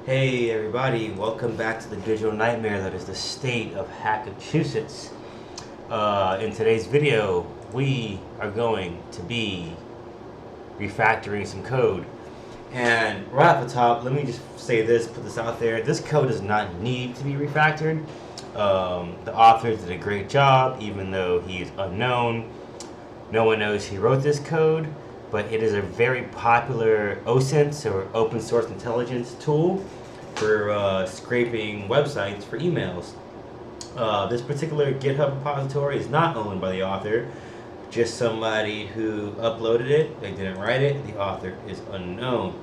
Hey everybody, welcome back to the digital nightmare that is the state of Hackachusetts. In today's video, we are going to be refactoring some code. And right off the top, let me just say this, put this out there. This code does not need to be refactored. The author did a great job, even though he is unknown. No one knows he wrote this code, but it is a very popular OSINT, or open source intelligence tool, for scraping websites for emails. This particular GitHub repository is not owned by the author, just somebody who uploaded it. They didn't write it. The author is unknown.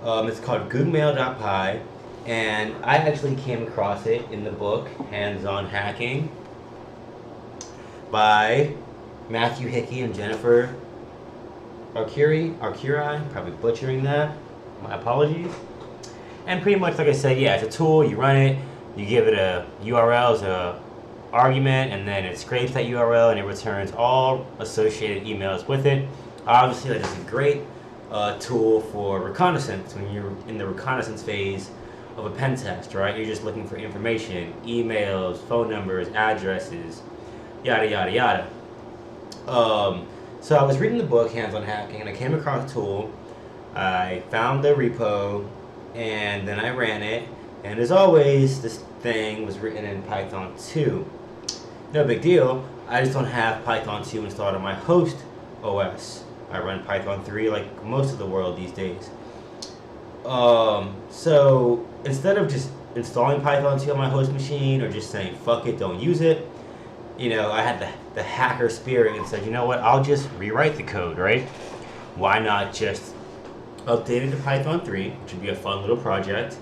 It's called goog-mail.py, and I actually came across it in the book Hands-on Hacking by Matthew Hickey and Jennifer Arcuri, probably butchering that. My apologies. And pretty much, like I said, yeah, it's a tool. You run it, you give it a URL as a argument, and then it scrapes that URL and it returns all associated emails with it. Obviously, that is a great tool for reconnaissance when you're in the reconnaissance phase of a pen test, right? You're just looking for information, emails, phone numbers, addresses, yada yada yada. So I was reading the book Hands-on Hacking, and I came across a tool. I found the repo, and then I ran it, and as always, this thing was written in Python 2. No big deal. I just don't have Python 2 installed on my host OS. I run Python 3 like most of the world these days. So instead of just installing Python 2 on my host machine or just saying fuck it, don't use it, you know, I had the hacker spirit and said, you know what, I'll just rewrite the code, right? Why not just update it to Python 3, which would be a fun little project,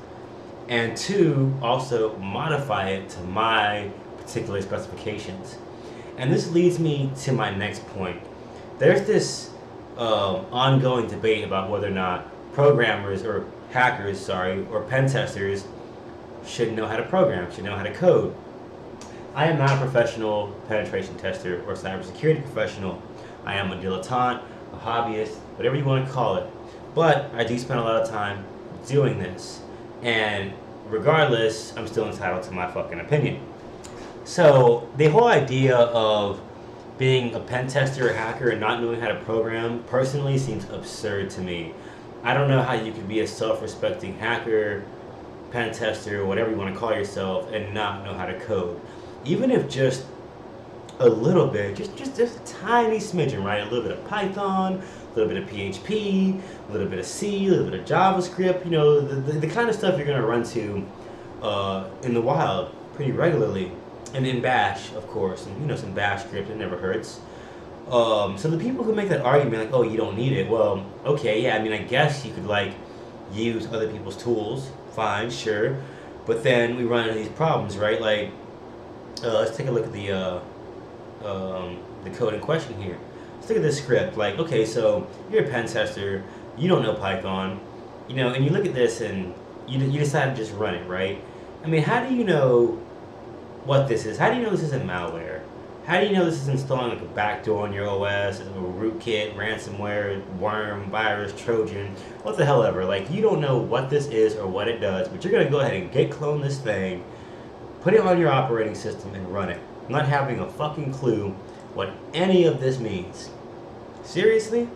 and 2, also modify it to my particular specifications. And this leads me to my next point. There's this ongoing debate about whether or not programmers or hackers, or pen testers should know how to program, should know how to code. I am not a professional penetration tester or cybersecurity professional. I am a dilettante, a hobbyist, whatever you want to call it. But I do spend a lot of time doing this. And regardless, I'm still entitled to my fucking opinion. So the whole idea of being a pen tester or hacker and not knowing how to program personally seems absurd to me. I don't know how you can be a self-respecting hacker, pen tester, whatever you want to call yourself, and not know how to code. Even if just a little bit, just a tiny smidgen, right? A little bit of Python, a little bit of PHP, a little bit of C, a little bit of JavaScript, you know, the kind of stuff you're going to run to in the wild pretty regularly. And in Bash, of course, and you know, some Bash script, it never hurts. So the people who make that argument, like, oh, you don't need it, well, okay, yeah, I mean, I guess you could, like, use other people's tools, fine, sure, but then we run into these problems, right? Like, let's take a look at the code in question here. Let's look at this script. Like, okay, so you're a pen tester, you don't know Python, you know, and you look at this and you decide to just run it, right? I mean, how do you know what this is? How do you know this isn't malware? How do you know this is installing like a backdoor on your OS, a rootkit, ransomware, worm, virus, Trojan, what the hell ever? Like, you don't know what this is or what it does, but you're gonna go ahead and git clone this thing, put it on your operating system and run it, not having a fucking clue what any of this means. Seriously?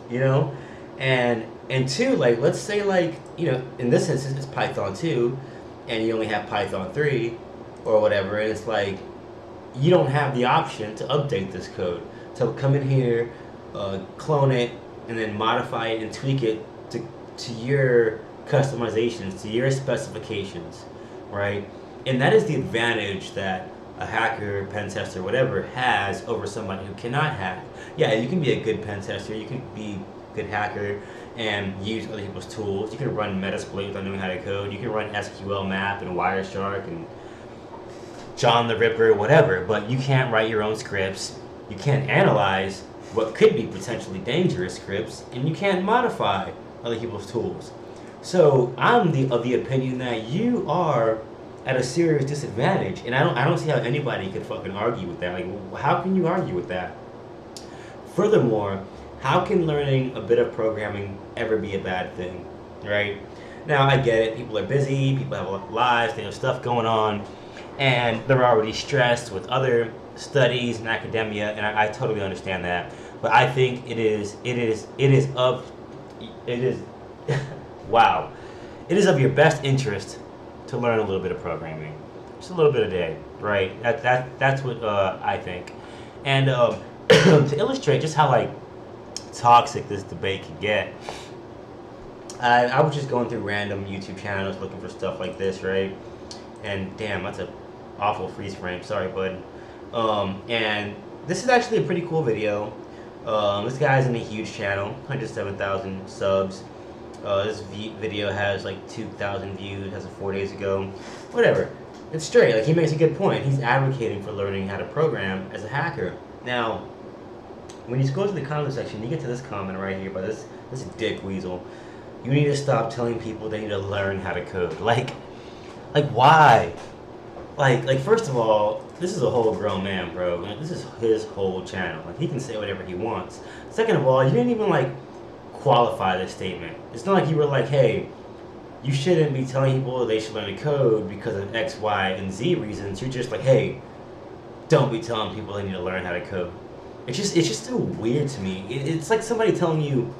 You know? And 2, like, let's say, like, you know, in this instance it's Python 2 and you only have Python 3 or whatever, and it's like you don't have the option to update this code, to come in here, clone it, and then modify it and tweak it to your customizations, to your specifications, right? And that is the advantage that a hacker, pen tester, whatever, has over somebody who cannot hack. Yeah, you can be a good pen tester, you can be a good hacker and use other people's tools. You can run Metasploit without knowing how to code. You can run SQL Map and Wireshark and John the Ripper, whatever, but you can't write your own scripts. You can't analyze what could be potentially dangerous scripts, and you can't modify other people's tools. So I'm of the opinion that you are at a serious disadvantage, and I don't see how anybody could fucking argue with that. Like, how can you argue with that? Furthermore, how can learning a bit of programming ever be a bad thing, right? Now, I get it. People are busy. People have lives. They have stuff going on. And they're already stressed with other studies and academia. And I totally understand that. But I think it is wow. It is of your best interest to learn a little bit of programming. Just a little bit a day, right? That's what I think. And to illustrate just how like toxic this debate can get, I was just going through random YouTube channels looking for stuff like this, right? And damn, that's an awful freeze frame. Sorry, bud. And this is actually a pretty cool video. This guy's in a huge channel, 107,000 subs. This video has like 2,000 views as of 4 days ago. Whatever. It's straight. Like, he makes a good point. He's advocating for learning how to program as a hacker. Now, when you go to the comment section, you get to this comment right here by this dick weasel. You need to stop telling people they need to learn how to code. Like why? Like first of all, this is a whole grown man, bro. Like, this is his whole channel. Like, he can say whatever he wants. Second of all, you didn't even like qualify this statement. It's not like you were like, hey, you shouldn't be telling people they should learn to code because of X, Y, and Z reasons. You're just like, hey, don't be telling people they need to learn how to code. It's just so weird to me. It's like somebody telling you,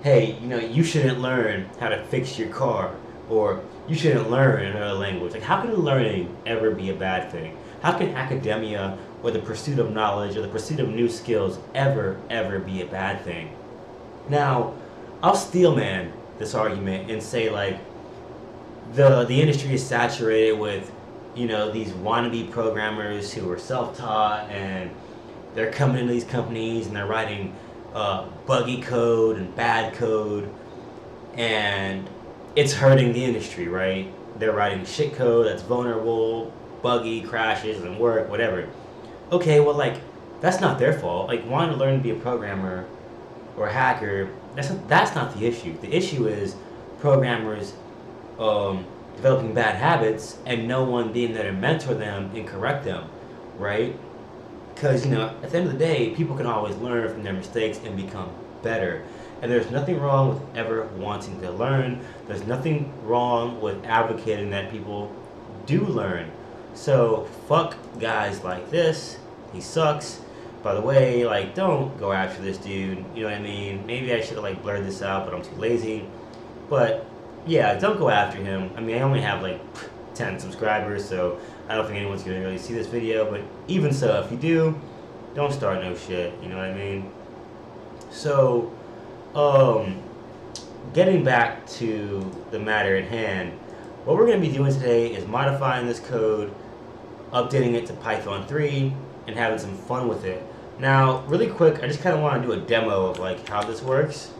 hey, you know, you shouldn't learn how to fix your car, or you shouldn't learn another language. Like, how can learning ever be a bad thing? How can academia or the pursuit of knowledge or the pursuit of new skills ever be a bad thing? Now, I'll steelman this argument and say, like, the industry is saturated with, you know, these wannabe programmers who are self-taught, and they're coming into these companies and they're writing buggy code and bad code, and it's hurting the industry, right? They're writing shit code that's vulnerable, buggy, crashes, doesn't work, whatever. Okay, well, like, that's not their fault. Like, wanting to learn to be a programmer or a hacker, that's not the issue. The issue is programmers developing bad habits and no one being there to mentor them and correct them, right? Because, you know, at the end of the day, people can always learn from their mistakes and become better. And there's nothing wrong with ever wanting to learn. There's nothing wrong with advocating that people do learn. So, fuck guys like this. He sucks. By the way, like, don't go after this dude. You know what I mean? Maybe I should have, like, blurred this out, but I'm too lazy. But, yeah, don't go after him. I mean, I only have, like, 10 subscribers, so I don't think anyone's going to really see this video. But even so, if you do, don't start no shit. You know what I mean? So, getting back to the matter at hand, what we're going to be doing today is modifying this code, updating it to Python 3, and having some fun with it. Now, really quick, I just kind of want to do a demo of like how this works.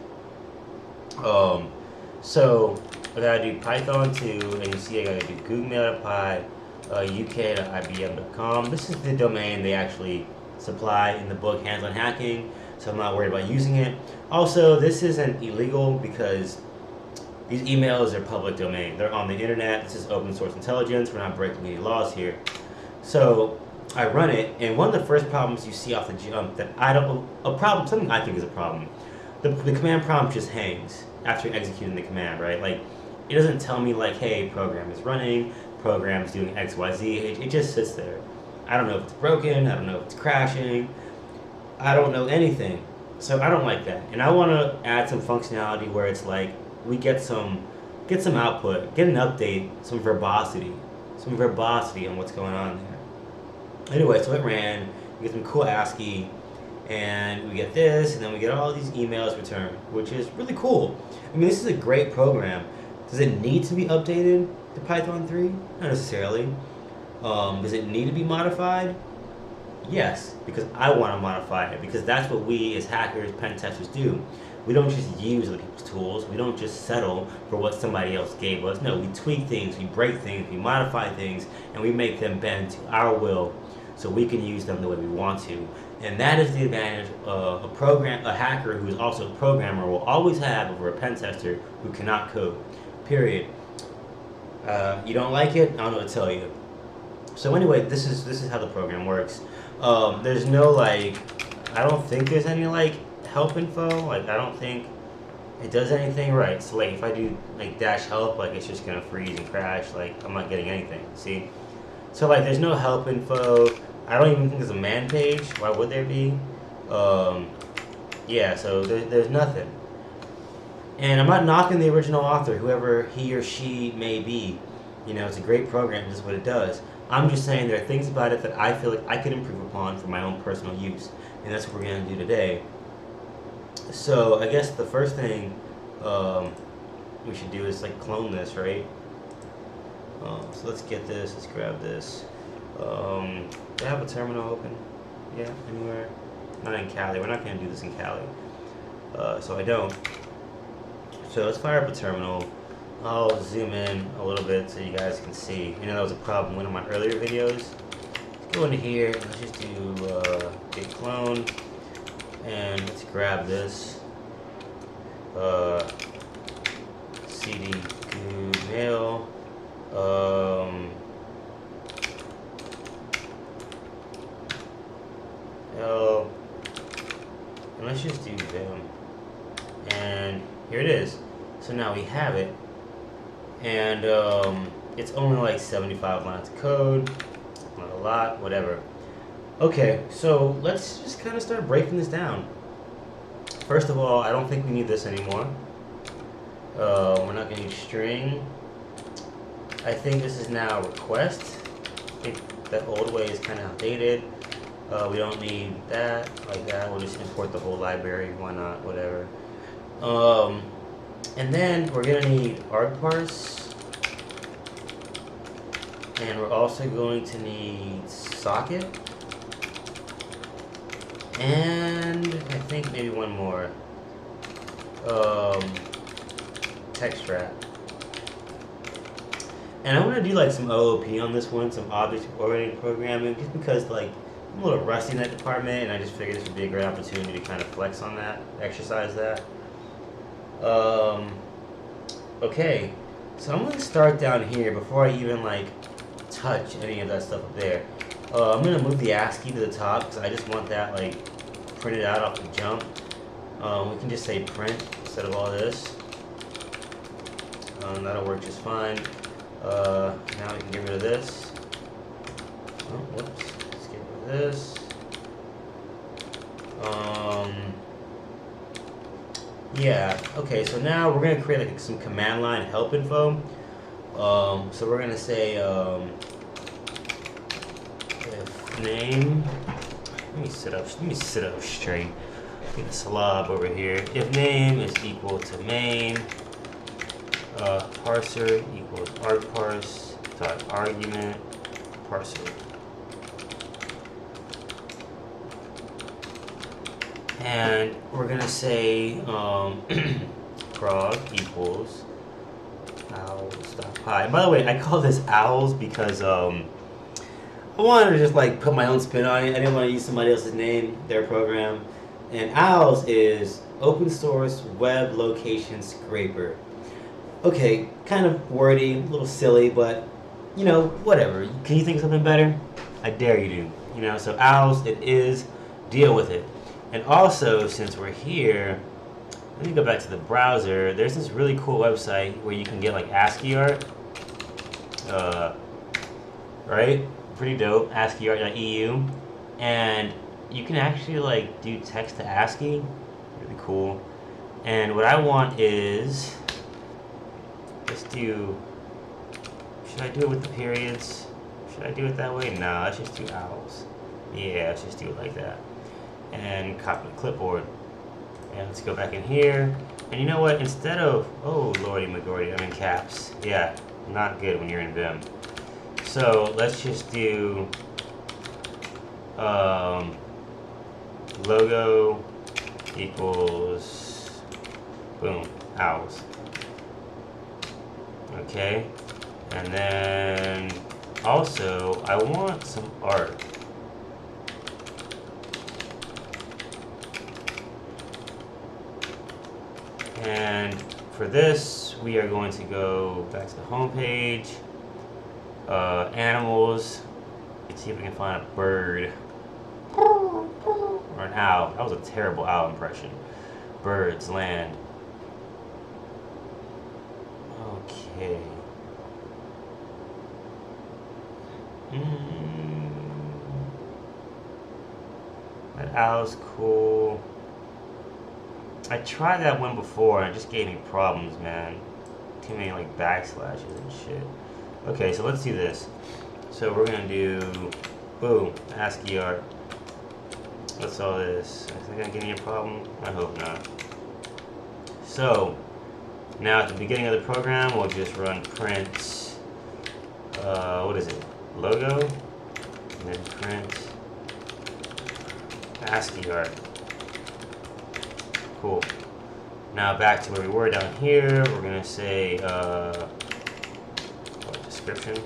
So I gotta do Python 2, and you see I gotta do goog-mail.py, uk.ibm.com. This is the domain they actually supply in the book Hands on Hacking, so I'm not worried about using it. Also, this isn't illegal because these emails are public domain. They're on the internet. This is open source intelligence. We're not breaking any laws here. So I run it, and one of the first problems you see off the jump that something I think is a problem. The command prompt just hangs after executing the command, right? Like, it doesn't tell me like, hey, program is running, program is doing X, Y, Z. It just sits there. I don't know if it's broken. I don't know if it's crashing. I don't know anything. So I don't like that. And I want to add some functionality where it's like we get some output, get an update, some verbosity on what's going on there. Anyway, so it ran. We get some cool ASCII, and we get this, and then we get all these emails returned, which is really cool. I mean, this is a great program. Does it need to be updated to Python 3? Not necessarily. Does it need to be modified? Yes, because I want to modify it, because that's what we as hackers, pen testers do. We don't just use other people's tools. We don't just settle for what somebody else gave us. No, we tweak things, we break things, we modify things, and we make them bend to our will so we can use them the way we want to. And that is the advantage a hacker who is also a programmer will always have over a pen tester who cannot code. Period. You don't like it? I don't know what to tell you. So anyway, this is how the program works. There's no like, I don't think there's any like help info. Like, I don't think it does anything right. So like if I do like dash help, like it's just gonna freeze and crash. Like I'm not getting anything. See? So like there's no help info. I don't even think there's a man page. Why would there be? Yeah. So there's nothing. And I'm not knocking the original author, whoever he or she may be. You know, it's a great program. This is what it does. I'm just saying there are things about it that I feel like I could improve upon for my own personal use, and that's what we're gonna do today. So I guess the first thing we should do is like clone this, right? So let's get this. Let's grab this. Do I have a terminal open? Yeah, anywhere? Not in Cali. We're not gonna do this in Cali. So I don't. So let's fire up a terminal. I'll zoom in a little bit so you guys can see. You know that was a problem in one of my earlier videos. Let's go into here. Let's just do git clone. And let's grab this. cd goog-mail. And let's just do them. And here it is. So now we have it. And it's only like 75 lines of code. Not a lot, whatever. Okay, so let's just kind of start breaking this down. First of all, I don't think we need this anymore. We're not going to use string. I think this is now request. I think that old way is kind of outdated. We don't need that, like that. We'll just import the whole library. Why not? Whatever. And then we're going to need argparse. And we're also going to need socket. And I think maybe one more. Text wrap. And I'm going to do like some OOP on this one, some object-oriented programming, just because like I'm a little rusty in that department, and I just figured this would be a great opportunity to kind of flex on that, exercise that. Okay, so I'm going to start down here before I even like touch any of that stuff up there. I'm going to move the ASCII to the top because I just want that like printed out off the jump. We can just say print instead of all this. That'll work just fine. Now we can get rid of this. Oh, whoops. Let's get rid of this. Yeah, okay, so now we're going to create like some command line help info. So we're going to say if name, let me sit up straight. Get the slob over here. If name is equal to main, parser equals argparse dot argument parser. And we're gonna say prog equals owls.py. By the way, I call this owls because I wanted to just like put my own spin on it. I didn't want to use somebody else's name, their program. And owls is open source web location scraper. Okay, kind of wordy, a little silly, but you know, whatever. Can you think of something better? I dare you to. You know, so owls, it is. Deal with it. And also, since we're here, let me go back to the browser. There's this really cool website where you can get like ASCII art. Right? Pretty dope. ASCIIart.eu. And you can actually like do text to ASCII. Really cool. And what I want is, let's do, should I do it with the periods? Should I do it that way? No, let's just do owls. Yeah, let's just do it like that. And copy the clipboard. And let's go back in here. And you know what? Instead of, oh lordy McGordy, I'm in caps. Yeah, not good when you're in Vim. So let's just do logo equals, boom, owls. Okay. And then also I want some art. And for this, we are going to go back to the home page. Animals. Let's see if we can find a bird. Or an owl. That was a terrible owl impression. Birds, land. Okay. That owl's cool. I tried that one before and it just gave me problems, man. Too many like backslashes and shit. Okay, so let's do this. So we're gonna do, boom, ASCII art. What's all this? Is that gonna give me a problem? I hope not. So, now at the beginning of the program, we'll just run print, what is it? Logo? And then print ASCII art. Cool. Now back to where we were down here, we're gonna say, description.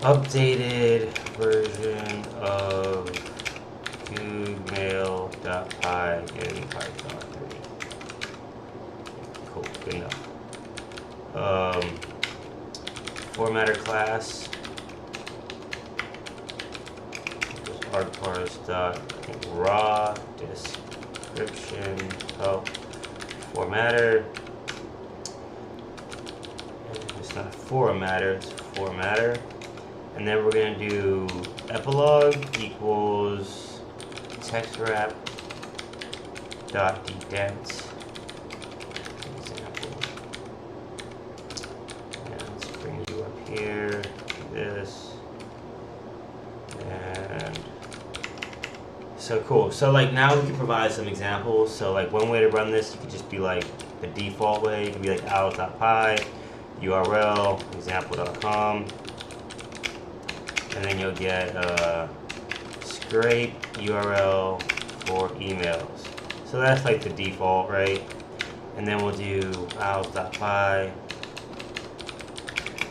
Updated version of goog-mail.py in Python 3. Cool, good enough. Formatter class. Argparse.raw description help formatter. It's not formatter, it's formatter. And then we're going to do epilogue equals text wrap dot dedent example. And let's bring you up here. This. And so cool. So like now we can provide some examples. So like one way to run this, you could just be like the default way. It could be like owls.py, URL, example.com. And then you'll get scrape URL for emails. So that's like the default, right? And then we'll do owls.py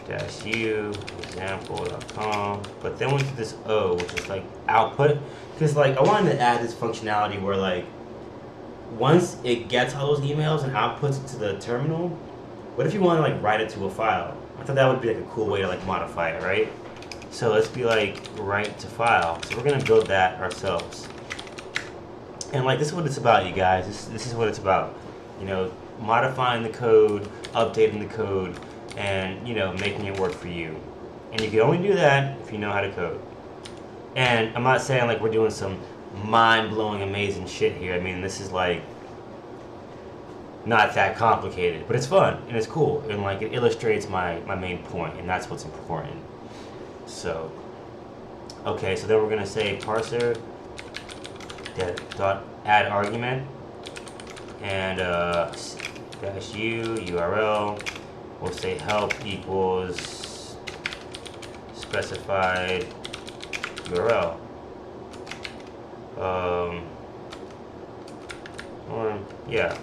-u example.com. But then we'll do this O, which is like output. Because like I wanted to add this functionality where like once it gets all those emails and outputs it to the terminal, what if you want to like write it to a file? I thought that would be like a cool way to like modify it, right? So let's be like write to file. So we're gonna build that ourselves. And like this is what it's about, you guys. This is what it's about. You know, modifying the code, updating the code, and you know, making it work for you. And you can only do that if you know how to code. And I'm not saying like we're doing some mind-blowing amazing shit here. I mean, this is like not that complicated, but it's fun and it's cool and like it illustrates my main point, and that's what's important. So okay, so then we're gonna say parser dot add argument and -u URL. We'll say help equals specified URL. Or yeah,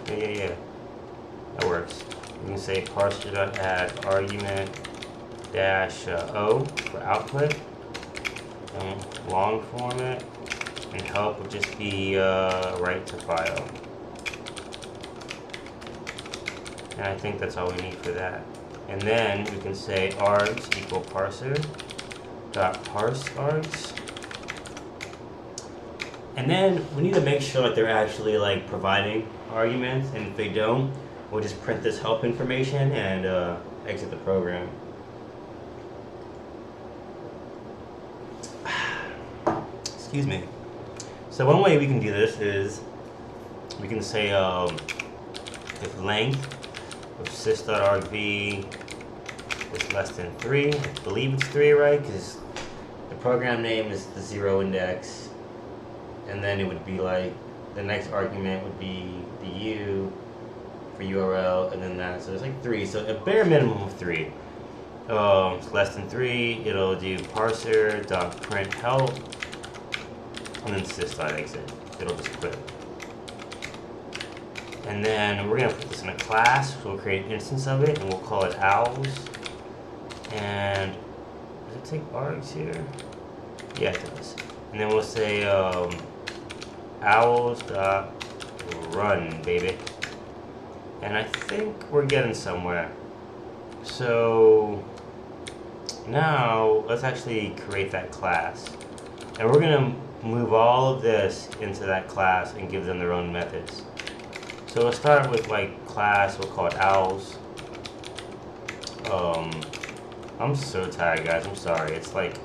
that works. We can say parser.add argument -o for output, and long format, and help would just be write to file. And I think that's all we need for that. And then we can say args equal parser dot parse args. And then we need to make sure that they're actually like providing arguments, and if they don't, we'll just print this help information and exit the program. Excuse me. So one way we can do this is we can say if length of sys.argv is less than 3, I believe it's 3, right? Because the program name is the 0 index, and then it would be like the next argument would be the U for URL, and then that. So it's like 3. So a bare minimum of 3. It's less than 3. It'll do parser.print help, and then sys.exit. It'll just quit. And then we're gonna put this in a class. So we'll create an instance of it, and we'll call it owls. And does it take args here? Yeah, it does. And then we'll say owls.run, baby. And I think we're getting somewhere. So now let's actually create that class. And we're gonna move all of this into that class and give them their own methods. So we'll start with like class, we'll call it owls. I'm so tired, guys. I'm sorry. It's like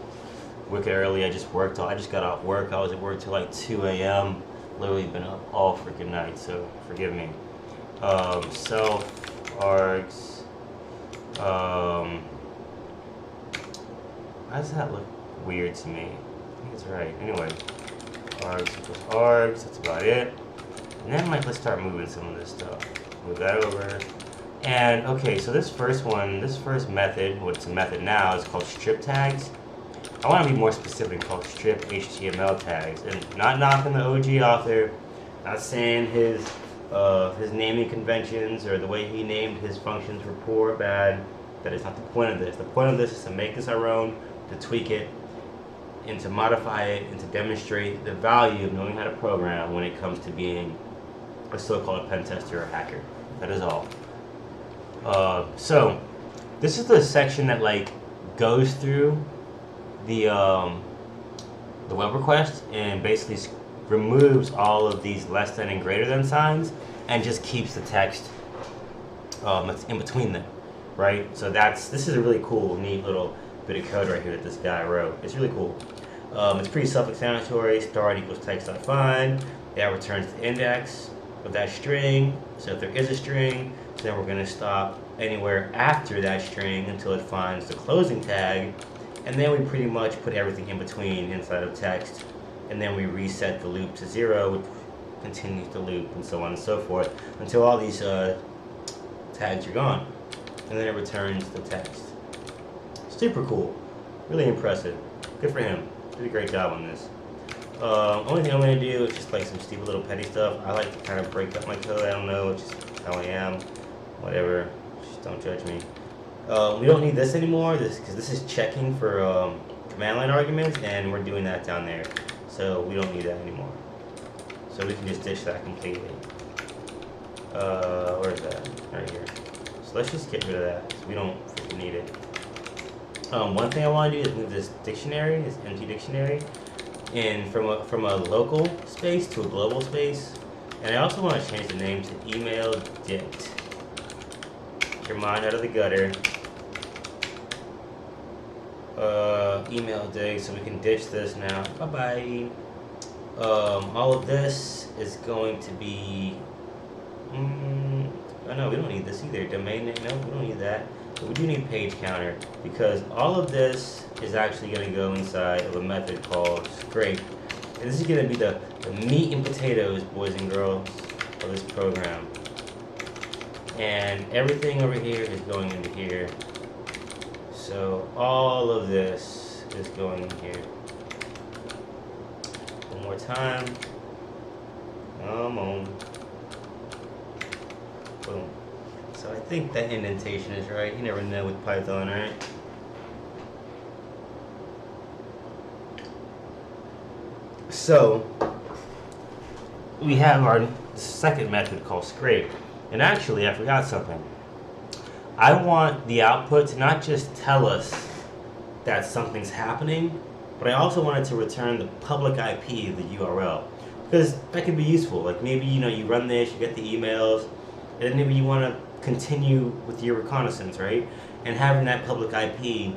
wicked early. I just got off work. I was at work till like 2 a.m. Literally been up all freaking night, so forgive me. Self args. Why does that look weird to me? I think it's right. Anyway, args equals args. That's about it. And then like let's start moving some of this stuff. Move that over. And okay, so this first method, what's a method now, is called strip tags. I want to be more specific and call strip HTML tags. And not knocking the OG author, not saying his naming conventions or the way he named his functions were poor or bad. That is not the point of this. The point of this is to make this our own, to tweak it, and to modify it, and to demonstrate the value of knowing how to program when it comes to being a so-called pen tester or hacker. That is all. So this is the section that like goes through the web request and basically removes all of these less than and greater than signs and just keeps the text that's in between them, right? So this is a really cool, neat little bit of code right here that this guy wrote. It's really cool. It's pretty self-explanatory. Start equals text.find. That returns the index of that string. So if there is a string, then we're going to stop anywhere after that string until it finds the closing tag. And then we pretty much put everything in between inside of text. And then we reset the loop to 0, which continues to loop, and so on and so forth, until all these tags are gone. And then it returns the text. Super cool. Really impressive. Good for him. Did a great job on this. Only thing I'm going to do is just like some stupid little petty stuff. I like to kind of break up my code. I don't know, it's just how I am. Whatever. Just don't judge me. We don't need this anymore because this is checking for command line arguments, and we're doing that down there. So we don't need that anymore. So we can just ditch that completely. Where is that? Right here. So let's just get rid of that. So we don't freaking need it. One thing I want to do is move this dictionary, this empty dictionary, in from a local space to a global space. And I also want to change the name to email dict. Get your mind out of the gutter. Email dig, so we can ditch this now. Bye bye. All of this is going to be. Oh no, we don't need this either. Domain name, no, we don't need that. But we do need page counter because all of this is actually going to go inside of a method called scrape. And this is going to be the meat and potatoes, boys and girls, of this program. And everything over here is going into here. So all of this is going in here. One more time. Come on. Boom. So I think that indentation is right. You never know with Python, right? So we have our second method called scrape. And actually, I forgot something. I want the output to not just tell us that something's happening, but I also want it to return the public IP of the URL. Because that could be useful. Like maybe, you run this, you get the emails, and then maybe you want to continue with your reconnaissance, right? And having that public IP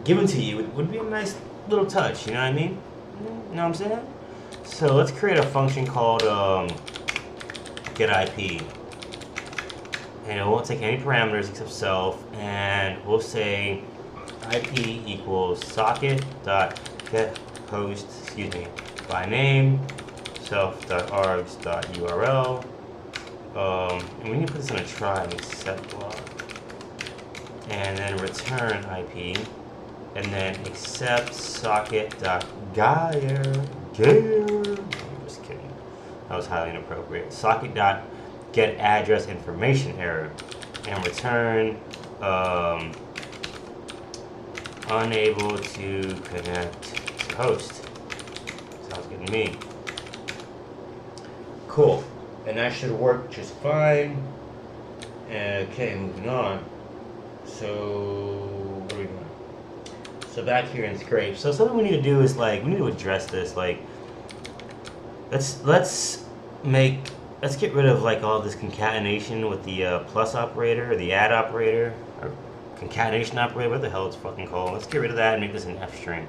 given to you would be a nice little touch, you know what I mean? You know what I'm saying? So let's create a function called getIP. And it won't take any parameters except self, and we'll say IP equals socket.getHost, by name, self.args.url. And we need to put this in a try and accept block. And then return IP. And then accept socket.getter. I'm just kidding. That was highly inappropriate. Socket.getAddress information error. And return unable to connect to host. Sounds good to me. Cool. And that should work just fine. Okay, moving on. So, what are we doing? So back here in scrape. So something we need to do is we need to address this. Let's make let's get rid of like all this concatenation with the plus operator or the add operator or concatenation operator, what the hell it's fucking called. Let's get rid of that and make this an F string.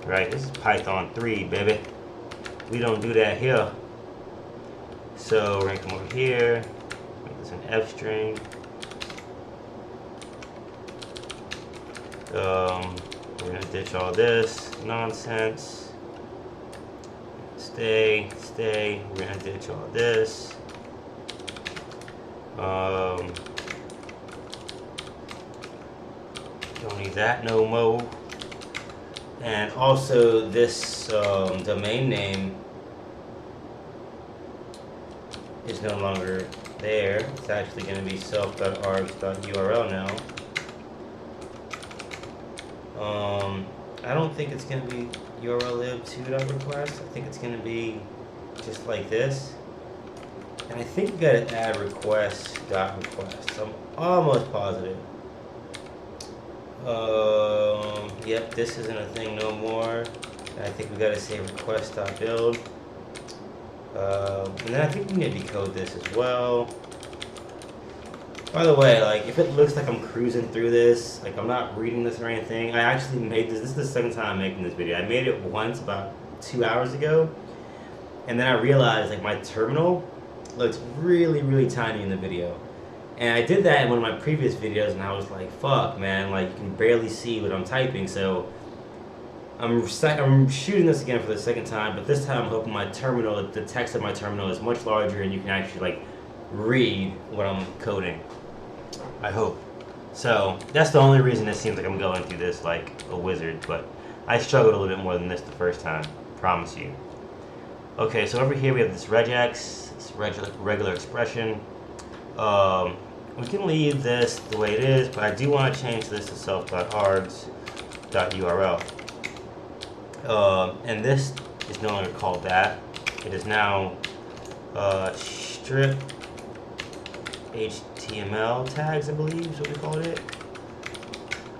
Right, this is Python 3, baby. We don't do that here. So we're gonna come over here, make this an F string. We're gonna ditch all this nonsense. Stay. We're gonna ditch all this. Don't need that no more. And also this domain name is no longer there. It's actually going to be self.args.url now. I don't think it's going to be urllib2.request. I think it's going to be just like this. And I think we got to add request.request. I'm almost positive. Yep, this isn't a thing no more. And I think we got to say request.build. And then I think we need to decode this as well. By the way, like, if it looks like I'm cruising through this, like I'm not reading this or anything, I actually made this. This is the second time I'm making this video. I made it once about 2 hours ago, and then I realized like my terminal looks really, really tiny in the video. And I did that in one of my previous videos, and I was like, fuck, man, like you can barely see what I'm typing. So I'm shooting this again for the second time, but this time I'm hoping my terminal, the text of my terminal is much larger and you can actually like read what I'm coding. I hope. So that's the only reason it seems like I'm going through this like a wizard, but I struggled a little bit more than this the first time, promise you. Okay, so over here we have this regex, this regular expression. We can leave this the way it is, but I do want to change this to self.args.url. And this is no longer called that. It is now strip HTML tags, I believe is what we called it.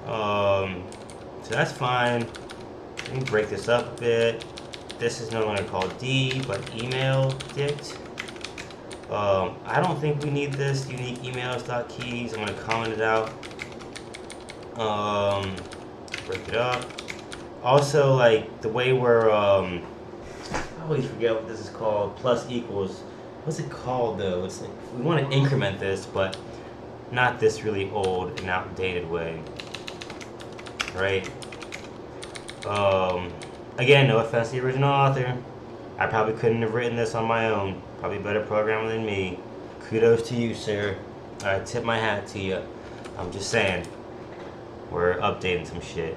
So that's fine. Let me break this up a bit. This is no longer called D, but email dict. I don't think we need this unique emails.keys. I'm going to comment it out. Break it up. Also, like the way we're, I always forget what this is called. Plus equals. What's it called though? It's like we want to increment this, but not this really old and outdated way, right? Again, no offense to the original author. I probably couldn't have written this on my own. Probably a better programmer than me. Kudos to you, sir. I tip my hat to you. I'm just saying. We're updating some shit.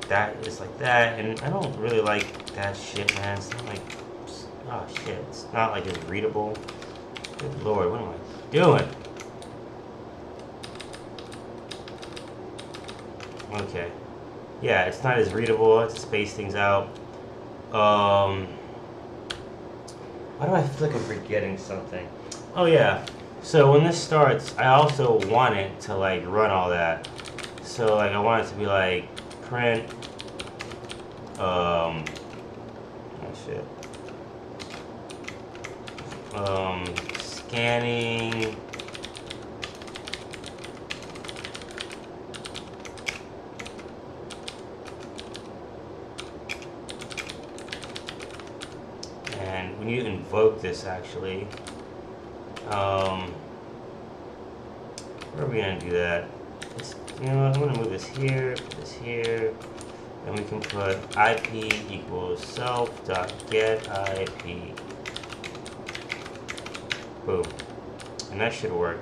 That is like that, and I don't really like that shit, man. It's not like, oh shit, it's not like it's readable. Good lord, what am I doing? Okay. Yeah, it's not as readable. I have to space things out. Why do I feel like I'm forgetting something? Oh yeah. So when this starts, I also want it to like run all that. So like I want it to be like print. Oh shit. Scanning. And we need to invoke this actually. Where are we gonna do that? You know what, I'm gonna move this here, put this here, and we can put IP equals self.getIP. Boom. And that should work.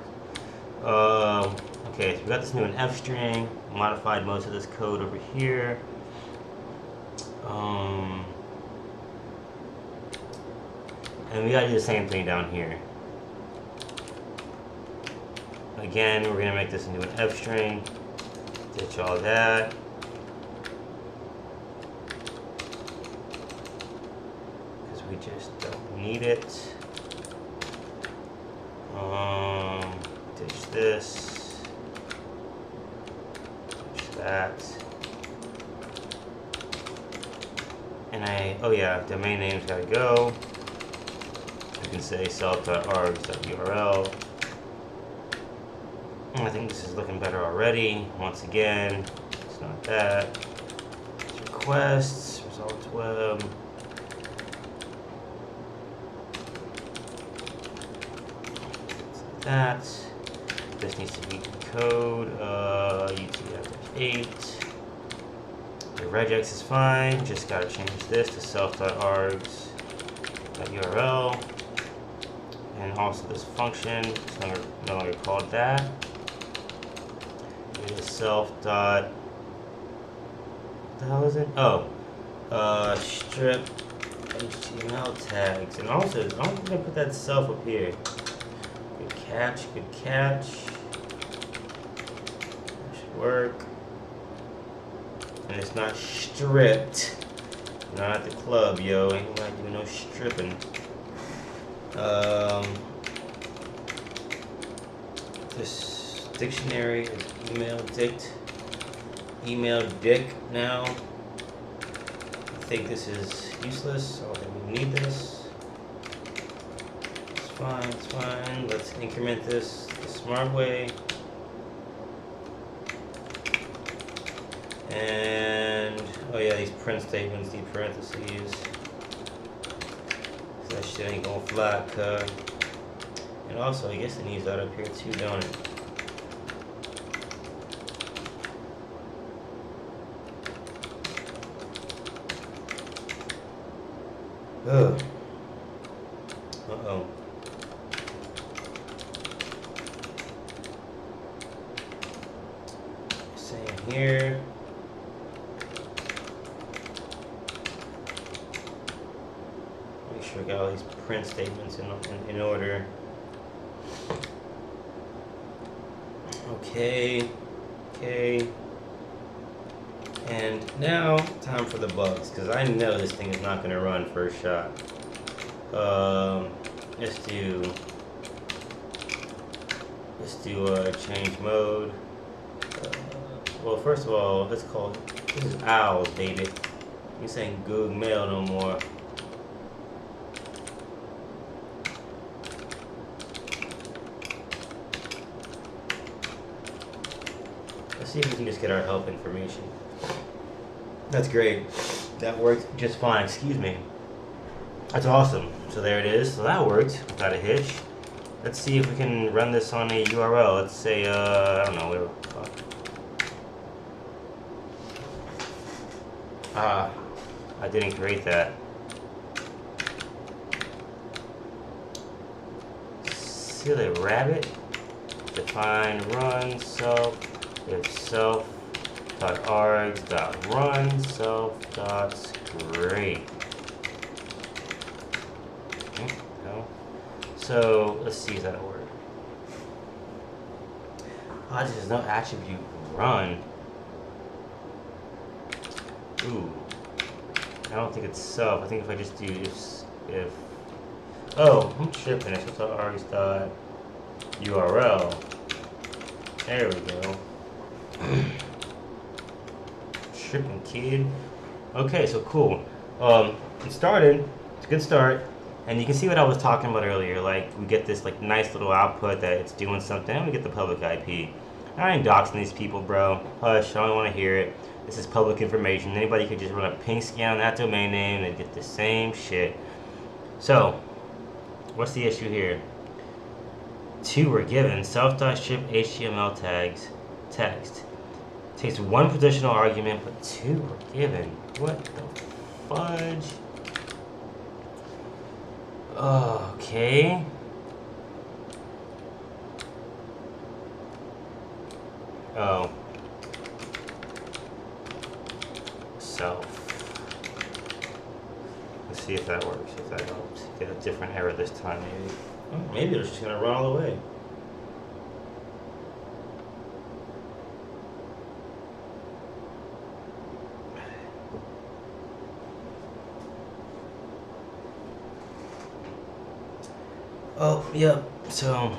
Okay, so we got this new F string, modified most of this code over here. And we gotta do the same thing down here. Again, we're gonna make this into an F string. Ditch all that. Because we just don't need it. Ditch this. Ditch that. And oh yeah, domain name's gotta go. can say self.args.url. I think this is looking better already. Once again, it's not that. It's requests, results web. It's like that. This needs to be code UTF-8. The regex is fine. Just gotta change this to self.args.url. And also this function, it's no longer called that. It is self.what the hell is it? Oh, strip HTML tags. And also, I don't think I put that self up here. Good catch, good catch. That should work. And it's not stripped. Not at the club, yo. Ain't nobody doing no stripping. This dictionary is email dict now. I think this is useless. I don't think we need this. It's fine, it's fine. Let's increment this the smart way. And oh yeah, these print statements, these parentheses. So that shit ain't gonna fly, cuz. And also, I guess it needs that up here too, don't it? Ugh. Uh-oh. Same here. Make sure I got all these print statements in order. Okay. Okay. And now, time for the bugs, because I know this thing is not going to run first shot. Let's do change mode. Well, first of all, let's call it, this is O.W.L.S, baby. You saying goog-mail no more. Let's see if we can just get our help information. That's great. That worked just fine. Excuse me. That's awesome. So there it is. So that worked without a hitch. Let's see if we can run this on a URL. Let's say, I don't know, whatever. I didn't create that. Silly rabbit. Define run self. If self.args.run self.create. No. So let's see if that'll work. Oh, this is no attribute run. Ooh. I don't think it's self. I think if I just do if oh, I'm tripping. It's args.url. There we go. Tripping, kid. Okay, so cool. It started. It's a good start. And you can see what I was talking about earlier. Like, we get this like nice little output that it's doing something, and we get the public IP. I ain't doxing these people, bro. Hush, I don't want to hear it. This is public information. Anybody could just run a ping scan on that domain name and get the same shit. So, what's the issue here? 2 were given. Self.ship HTML tags text. Takes 1 positional argument, but 2 were given. What the fudge? Okay. Oh. Self. Let's see if that works, if that helps. Get a different error this time, maybe. Oh, maybe it's just gonna run all the way. Oh, yep. So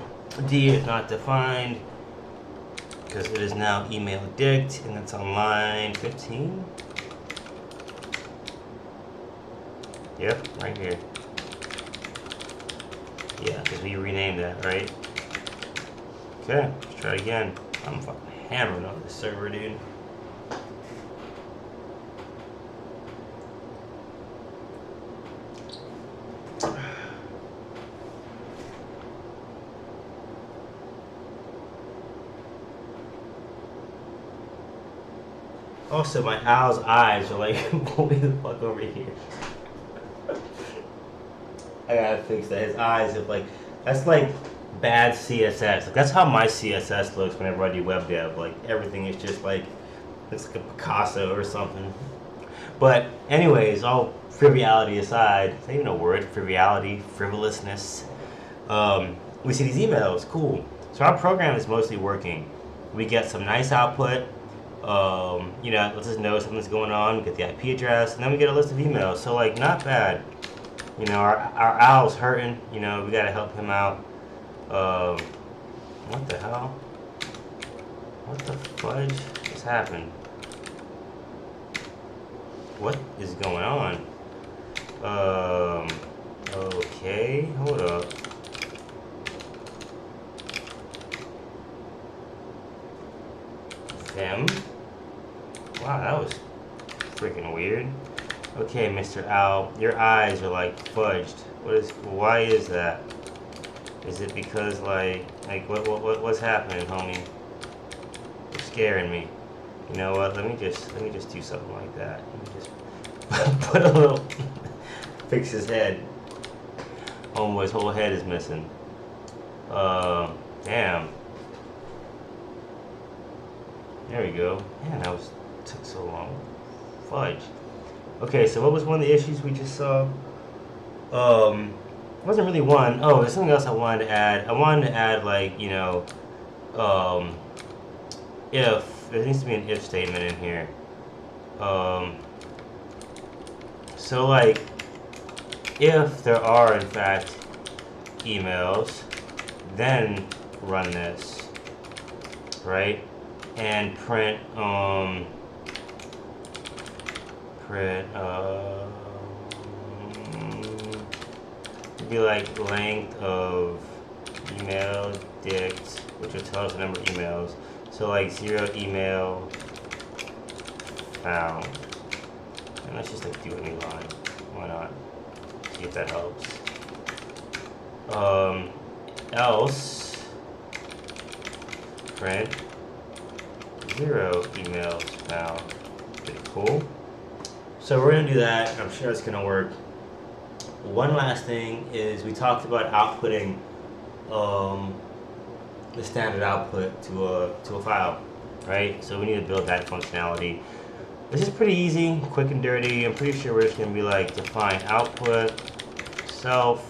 D is not defined because it is now email dict, and it's on line 15. Yep, right here. Yeah, because we renamed that, right? Okay, let's try it again. I'm fucking hammering on this server, dude. Also, my owl's eyes are like way the fuck over here. I gotta fix that. His eyes look like, that's like bad CSS. Like, that's how my CSS looks whenever I do web dev. Like, everything is just like, it's like a Picasso or something. But anyways, all frivolity aside, is that even a word? Frivolity, frivolousness. We see these emails, cool. So our program is mostly working. We get some nice output. You know, let's just know something's going on, get the IP address, and then we get a list of emails. So like, not bad. You know, our owl's hurting. You know, we gotta help him out. What the hell? What the fudge just happened? What is going on? Okay, hold up. Them? Wow, that was freaking weird. Okay, Mr. Owl, your eyes are like fudged. Why is that? Is it because what's happening, homie? You're scaring me. You know what? Let me just do something like that. Let me just put a little fix his head. Homeboy's whole head is missing. Damn. There we go. Man, that took so long. Fudge. Okay, so what was one of the issues we just saw? It wasn't really one. Oh, there's something else I wanted to add. I wanted to add, like, you know, if there needs to be an if statement in here. So like, if there are in fact emails, then run this, right? And print be like length of email dict, which will tell us the number of emails. So like 0 email found. And let's just like do a new line. Why not? See if that helps. Else print 0 emails found. Pretty cool. So we're gonna do that. I'm sure it's gonna work. One last thing is we talked about outputting the standard output to a file, right? So we need to build that functionality. This is pretty easy, quick and dirty. I'm pretty sure we're just gonna be like define output self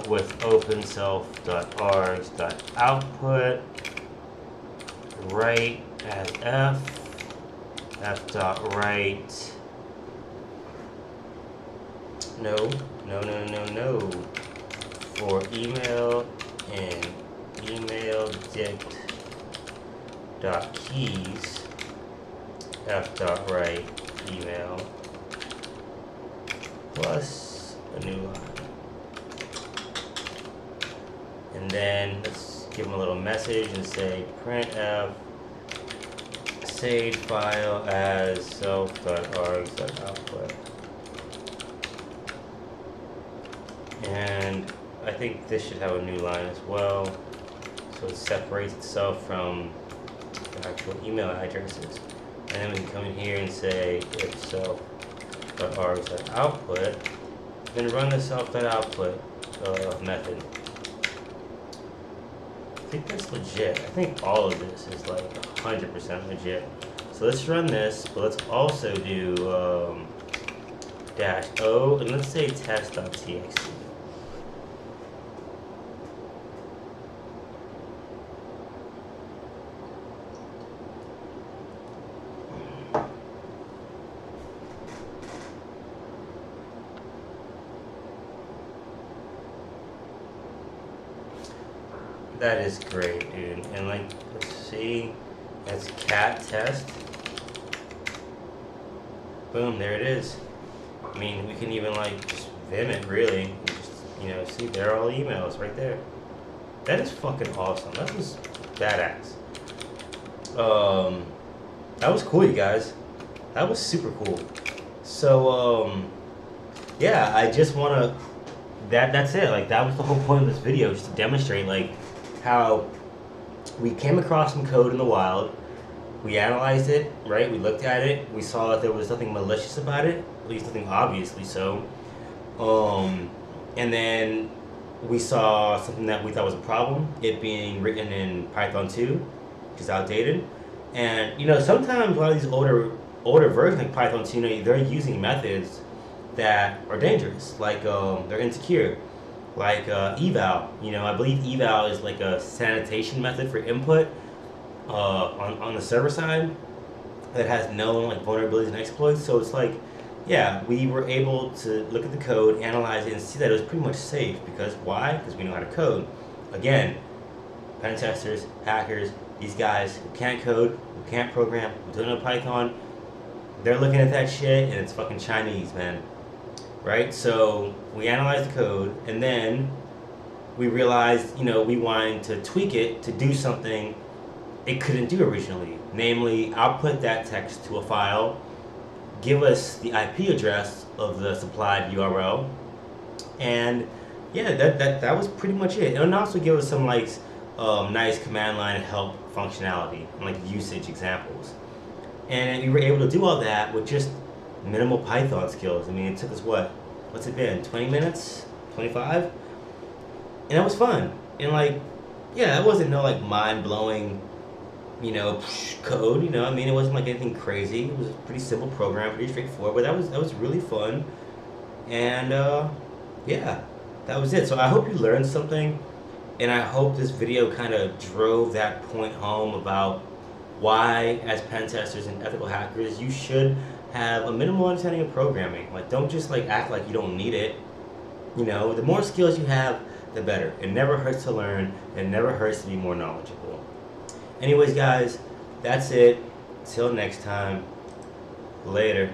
with open self.args.output write as f.write. No. For email and email dict dot keys f.write email plus a new line. And then let's give them a little message and say printf saved file as self.args.output. And I think this should have a new line as well, so it separates itself from the actual email addresses. And then we can come in here and say if self.args.output, then run the self.output method. I think that's legit. I think all of this is like 100% legit. So let's run this, but let's also do -o, and let's say test.txt. That is great, dude. And like, let's see, that's cat test. Boom, there it is. I mean, we can even like just vim it really. Just You know, see, there are all the emails right there. That is fucking awesome. That was badass. That was cool, you guys. That was super cool. So, yeah, I just want to, that's it. Like, that was the whole point of this video, just to demonstrate, like, how we came across some code in the wild. We analyzed it, right? We looked at it. We saw that there was nothing malicious about it, at least nothing obviously so. And then we saw something that we thought was a problem, it being written in Python 2, which is outdated. And, you know, sometimes a lot of these older versions like Python 2, you know, they're using methods that are dangerous, like they're insecure, like eval. You know, I believe eval is like a sanitation method for input on the server side that has known like vulnerabilities and exploits. So it's like, yeah, we were able to look at the code, analyze it, and see that it was pretty much safe. Because why? Because we know how to code. Again, pen testers, hackers, these guys who can't code, who can't program, who don't know Python, they're looking at that shit and it's fucking Chinese, man. Right? So we analyzed the code, and then we realized, you know, we wanted to tweak it to do something it couldn't do originally. Namely, output that text to a file, give us the IP address of the supplied URL, and yeah, that was pretty much it. And also give us some like nice command line help functionality and like usage examples. And we were able to do all that with just minimal Python skills. I mean, it took us what's it been, 20 minutes, 25? And that was fun. And like, yeah, it wasn't no like mind-blowing, you know, code, you know, I mean, it wasn't like anything crazy. It was a pretty simple program, pretty straightforward, but that was really fun. And yeah, that was it. So I hope you learned something, and I hope this video kind of drove that point home about why, as pen testers and ethical hackers, you should have a minimal understanding of programming. Like, don't just like act like you don't need it. You know, the more skills you have, the better. It never hurts to learn. It never hurts to be more knowledgeable. Anyways, guys, that's it. Till next time. Later.